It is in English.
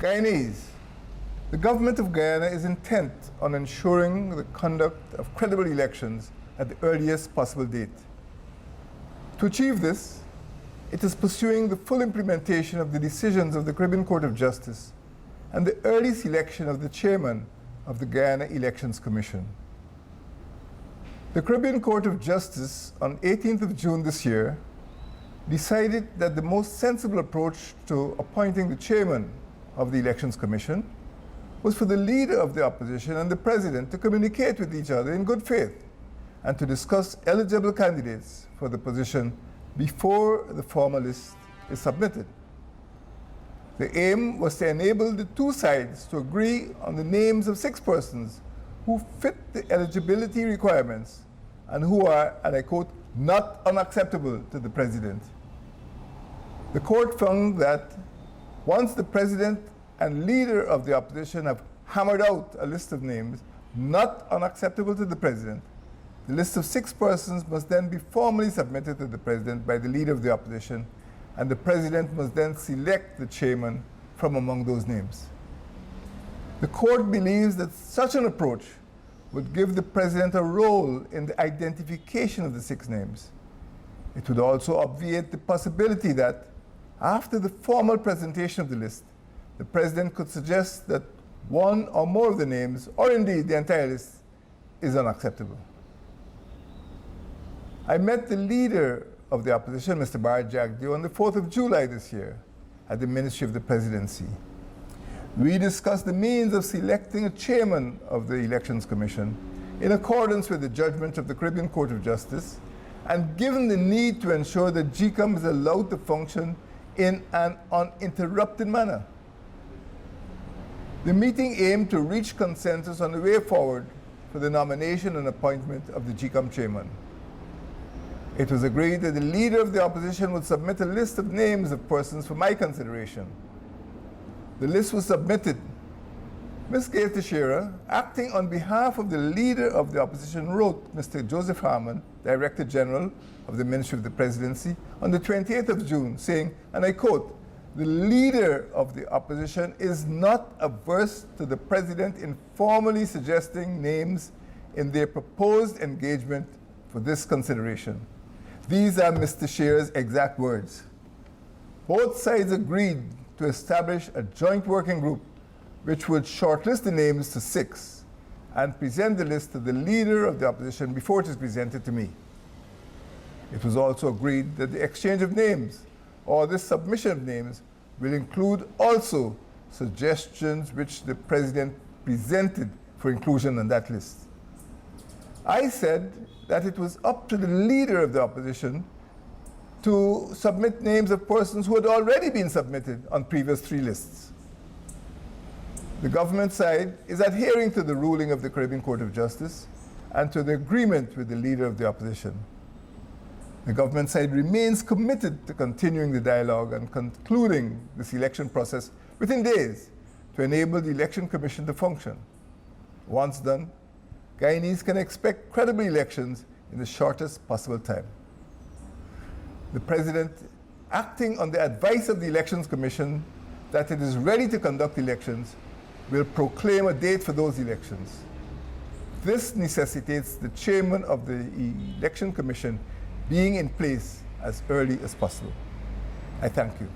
Guyanese. The government of Guyana is intent on ensuring the conduct of credible elections at the earliest possible date. To achieve this, it is pursuing the full implementation of the decisions of the Caribbean Court of Justice and the early selection of the chairman of the Guyana Elections Commission. The Caribbean Court of Justice on 18th of June this year decided that the most sensible approach to appointing the chairman of the Elections Commission was for the leader of the opposition and the president to communicate with each other in good faith and to discuss eligible candidates for the position before the formal list is submitted. The aim was to enable the two sides to agree on the names of 6 persons who fit the eligibility requirements and who are, and I quote, not unacceptable to the president. The court found that once the president and leader of the opposition have hammered out a list of names not unacceptable to the president, the list of 6 persons must then be formally submitted to the president by the leader of the opposition, and the president must then select the chairman from among those names. The court believes that such an approach would give the president a role in the identification of the 6 names. It would also obviate the possibility that, after the formal presentation of the list, the president could suggest that one or more of the names, or indeed the entire list, is unacceptable. I met the leader of the opposition, Mr. Bharat Jagdeo, on the 4th of July this year at the Ministry of the Presidency. We discussed the means of selecting a chairman of the Elections Commission in accordance with the judgment of the Caribbean Court of Justice, and given the need to ensure that GECOM is allowed to function in an uninterrupted manner. The meeting aimed to reach consensus on the way forward for the nomination and appointment of the GECOM chairman. It was agreed that the leader of the opposition would submit a list of names of persons for my consideration. The list was submitted. Ms. Gail Teixeira, acting on behalf of the leader of the opposition, wrote Mr. Joseph Harmon, Director General of the Ministry of the Presidency, on the 28th of June, saying, and I quote, "The leader of the opposition is not averse to the president informally suggesting names in their proposed engagement for this consideration." These are Mr. Teixeira's exact words. Both sides agreed to establish a joint working group which would shortlist the names to 6 and present the list to the leader of the opposition before it is presented to me. It was also agreed that the exchange of names, or the submission of names, will include also suggestions which the president presented for inclusion on that list. I said that it was up to the leader of the opposition to submit names of persons who had already been submitted on previous 3 lists. The government side is adhering to the ruling of the Caribbean Court of Justice and to the agreement with the leader of the opposition. The government side remains committed to continuing the dialogue and concluding the selection process within days to enable the Election Commission to function. Once done, Guyanese can expect credible elections in the shortest possible time. The President, acting on the advice of the Elections Commission that it is ready to conduct elections, will proclaim a date for those elections. This necessitates the chairman of the Election Commission being in place as early as possible. I thank you.